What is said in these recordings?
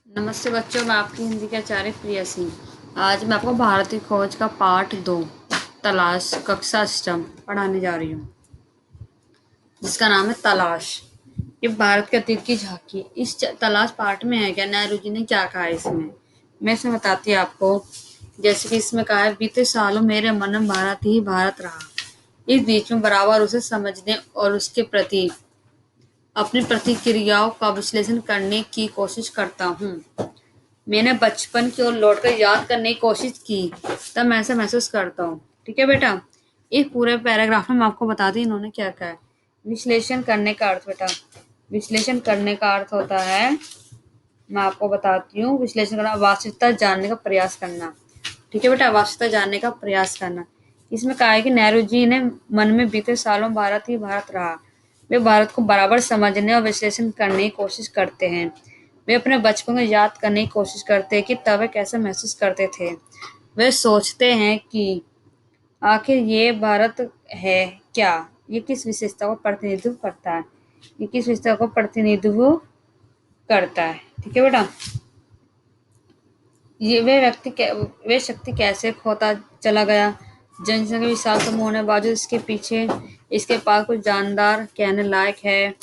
नमस्ते बच्चों, मैं आपकी हिंदी के आचार्य प्रिया सिंह। आज मैं आपको भारतीय खोज का पाठ 2 तलाश कक्षा अष्टम पढ़ाने जा रही हूँ, जिसका नाम है तलाश। ये भारत के अतीत की झांकी। इस तलाश पाठ में है क्या, नेहरू जी ने क्या कहा है इसमें, मैं इसमें बताती हूँ आपको। जैसे कि इसमें कहा है, बीते सालों मेरे मन में भारत ही भारत रहा। इस बीच में बराबर उसे समझने और उसके प्रति अपनी प्रतिक्रियाओं का विश्लेषण करने की कोशिश करता हूँ। मैंने बचपन की ओर लौटकर याद करने की कोशिश की, तब मैं ऐसा महसूस करता हूँ। ठीक है बेटा, इस पूरे पैराग्राफ में मैं आपको बता दी इन्होंने क्या कहा है। विश्लेषण करने का अर्थ बेटा, विश्लेषण करने का अर्थ होता है, मैं आपको बताती हूँ, विश्लेषण करना वास्तविकता जानने का प्रयास करना। ठीक है बेटा, वास्तविकता जानने का प्रयास करना। इसमें कहा है कि नेहरू जी ने मन में बीते सालों भारत ही भारत रहा। वे भारत को बराबर समझने और विश्लेषण करने की कोशिश करते हैं। वे अपने बचपन को याद करने की कोशिश करते हैं कि तब वे कैसे महसूस करते थे। वे सोचते हैं कि आखिर ये भारत है क्या, ये किस विशेषता को प्रतिनिधित्व करता है, ये किस विशेषता को प्रतिनिधित्व करता है। ठीक है बेटा, ये वे शक्ति कैसे खोता चला गया। जनसंख्या विशाल समूह होने के बावजूद इसके पास कुछ जानदार कहने लायक है।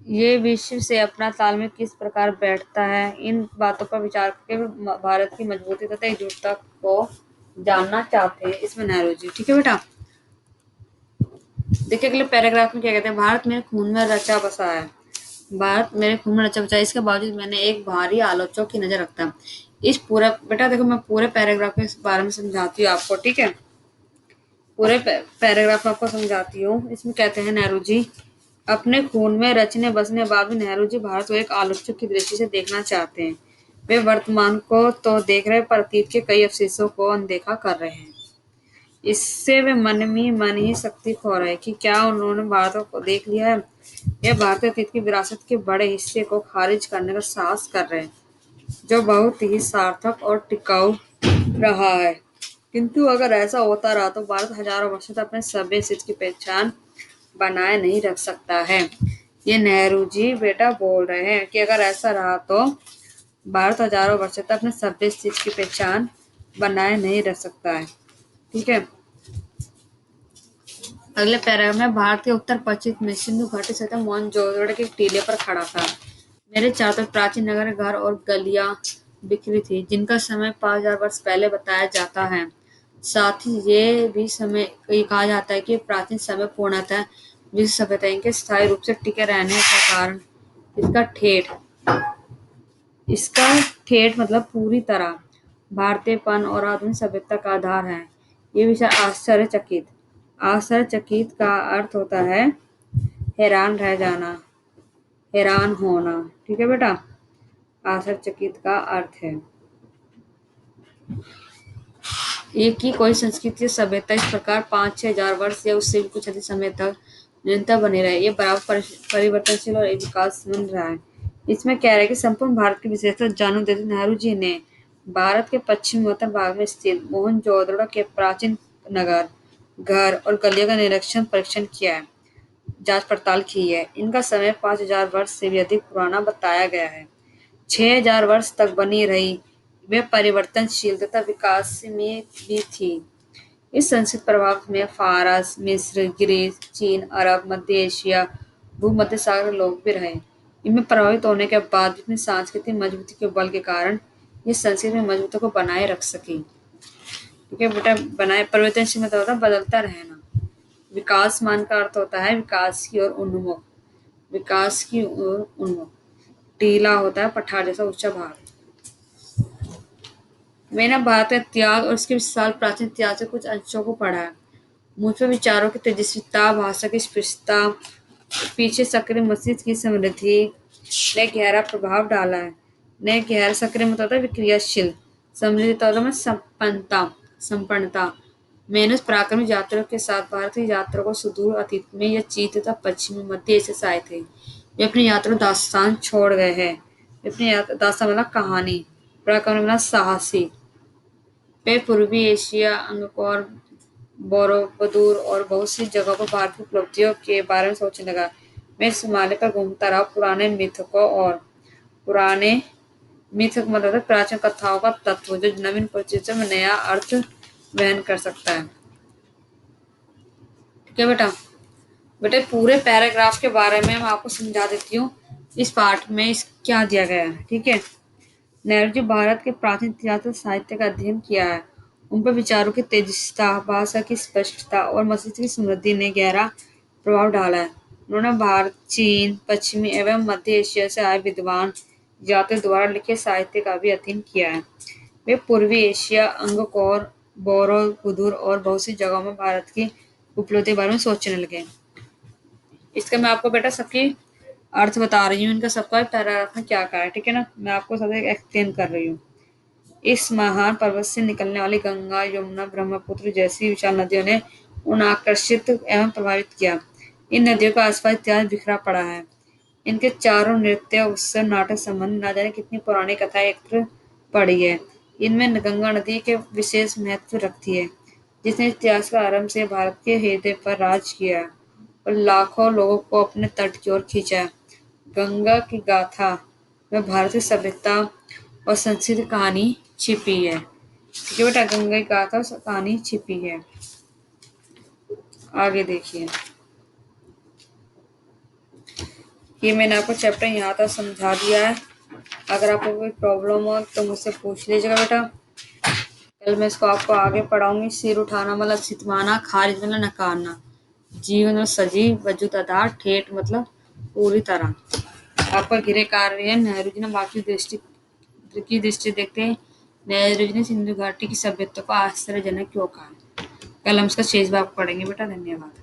ये विश्व से अपना तालमेल किस प्रकार बैठता है। इन बातों पर विचार करके भारत की मजबूती तथा एकजुटता को जानना चाहते हैं इसमें नेहरू जी। ठीक है बेटा, देखिए अगले पैराग्राफ में क्या कहते हैं। भारत मेरे खून में रचा बसा है। भारत मेरे खून में रचा बसा है, इसके बावजूद मैंने एक भारी आलोचक की नजर रखता हूँ। इस पूरा बेटा देखो, मैं पूरे पैराग्राफ के बारे में समझाती हूँ आपको। ठीक है, पूरे पैराग्राफ आपको समझाती हूँ। इसमें कहते हैं, नेहरू जी अपने खून में रचने बसने बावजूद नेहरू जी भारत को एक आलोचक की दृष्टि से देखना चाहते हैं। वे वर्तमान को तो देख रहे, पर अतीत के कई अवशेषों को अनदेखा कर रहे हैं। इससे वे मन ही शक्ति खो रहे हैं कि क्या उन्होंने भारत को देख लिया है। यह भारतीय अतीत की विरासत के बड़े हिस्से को खारिज करने का साहस कर रहे हैं, जो बहुत ही सार्थक और टिकाऊ रहा है। किंतु अगर ऐसा होता रहा तो भारत हजारों वर्षों तक अपने सभ्य अस्तित्व की पहचान बनाए नहीं रख सकता है। ये नेहरू जी बेटा बोल रहे हैं कि अगर ऐसा रहा तो भारत हजारों वर्षों तक अपने सभ्य अस्तित्व की पहचान बनाए नहीं रख सकता है। ठीक है, अगले पैराग्राफ में, भारत के उत्तर पश्चिम में सिंधु घाटी सतह मोहनजोदड़ो के टीले पर खड़ा था। मेरे चारों तरफ प्राचीन नगर, घर और गलियां बिखरी थी, जिनका समय 5,000 वर्ष पहले बताया जाता है। साथ ही ये कहा जाता है कि प्राचीन समय पूर्णतः विश्व सभ्यता के स्थायी रूप से टिके रहने का कारण इसका ठेठ इसका ठेठ मतलब पूरी तरह भारतीयपन और आधुनिक सभ्यता का आधार है। ये विषय आश्चर्यचकित आश्चर्यचकित का अर्थ होता है हैरान रह जाना, हैरान होना। ठीक है बेटा, आश्चर्यचकित का अर्थ है ये कि कोई संस्कृति या सभ्यता इस प्रकार 5-6 हजार वर्ष या उससे भी कुछ अधिक समय तक निरंतर बने रहे। ये बराबर परिवर्तनशील और एक विकास बन रहा है। इसमें कह रहा है कि संपूर्ण भारत की विशेषता जानू देते नेहरू जी ने भारत के पश्चिमी उत्तर भाग में स्थित मोहनजोदड़ो के प्राचीन नगर, घर और गलियों का निरीक्षण परीक्षण किया है, जांच पड़ताल की है। इनका समय 5,000 वर्ष से भी अधिक पुराना बताया गया है। 6,000 वर्ष तक बनी रही, वे परिवर्तनशील तथा विकास में भी थी। इस संस्कृत प्रभाव में फारस, मिस्र, ग्रीस, चीन, अरब, मध्य एशिया, भूमध्य सागर लोग भी रहे। इनमें प्रभावित होने के बाद भी अपनी सांस्कृतिक मजबूती के बल के कारण ये संस्कृति में मजबूती को बनाए रख सकी। ठीक है बेटा, बनाए परिवर्तनशील मतलब होता है बदलता रहना। विकासमान का अर्थ होता है विकास की ओर उन्मुख, विकास की ओर उन्मुख। टीला होता है पठार जैसा ऊंचा भाग। मैंने भारत का इतिहास और उसके विशाल प्राचीन इतिहास के कुछ अंशों को पढ़ा है। मुझ पर विचारों की तेजस्विता, भाषा की स्पष्टता, पीछे सक्रिय मस्तिष्क की समृद्धि ने गहरा प्रभाव डाला है। ने गहरा सक्रिय मतलब होता है क्रियाशील, समृद्धि मतलब संपन्नता। मैंने उस पराक्रमी यात्रियों के साथ भारत की यात्रा को सुदूर अतीत में या चीन तथा पश्चिमी मध्य एशिया से आए थे। वे अपनी यात्रा दास्तान छोड़ गए हैं। वे अपनी दास्तान मतलब कहानी, पराक्रमी मतलब साहसी। वे पूर्वी एशिया, अंगकोर, बोरोबुदूर और बहुत सी जगहों पर भारत की उपलब्धियों के बारे में सोचने लगा। मैं इस हिमालय पर घूमता रहा, पुराने मिथकों और पुराने मिथ का मतलब है प्राचीन कथाओं का तत्व जो नवीन परिचितों में नया अर्थ वहन कर सकता है। ठीक है बेटा। बेटे पूरे पैराग्राफ के बारे में मैं आपको समझा देती हूँ। इस पार्ट में इस क्या दिया गया है। ठीक है। नेहरू जी भारत के प्राचीन इतिहास और साहित्य का अध्ययन किया है। उन पर विचारों की तेजस्विता, भाषा की स्पष्टता और मस्तिष्क की समृद्धि ने गहरा प्रभाव डाला है। उन्होंने भारत, चीन, पश्चिमी एवं मध्य एशिया से आए विद्वान जातियों द्वारा लिखे साहित्य का भी अध्ययन किया है। वे पूर्वी एशिया, अंगकोर, बोरो, कुदुर और बहुत सी जगहों में भारत की उपलब्धि के बारे में सोचने लगे। इसका मैं आपको बेटा सबकी अर्थ बता रही हूँ, इनका सबका पैराग्राफ में क्या कहा है। ठीक है ना। मैं आपको सब एक्सप्लेन कर रही हूँ। इस महान पर्वत से निकलने वाली गंगा, यमुना, ब्रह्मपुत्र जैसी विशाल नदियों ने उन्हें आकर्षित एवं प्रभावित किया। इन नदियों का आसपास इतिहास बिखरा पड़ा है। इनके चारों नृत्य, उत्सव, नाटक संबंधी न जाने कितनी पुरानी कथाएं एकत्र पड़ी है। इनमें गंगा नदी के विशेष महत्व रखती है, जिसने इतिहास का आरंभ से भारत के हृदय पर राज किया है और लाखों लोगों को अपने तट की ओर खींचा है। गंगा की गाथा में भारतीय सभ्यता और संस्कृति कहानी छिपी है। ठीक है बेटा। गंगा की गाथा और कहानी छिपी है। आगे देखिए। ये मैंने आपको चैप्टर यहाँ तक समझा दिया है। अगर आपको कोई प्रॉब्लम हो तो मुझसे पूछ लीजिएगा बेटा। कल मैं इसको आपको आगे पढ़ाऊंगी। सिर उठाना मतलब सितवाना, खारिज मतलब नकारना, जीवन मतलब सजीव, वजूद आधार, ठेठ मतलब पूरी तरह। आपका गृह कार्य है नेहरू जी ने बाकी दृष्टि देखते हैं नेहरू जी ने सिंधु घाटी की सभ्यता को आश्चर्यजनक क्यों कहा। कल हम इसका शेष भाग पढ़ेंगे बेटा। धन्यवाद।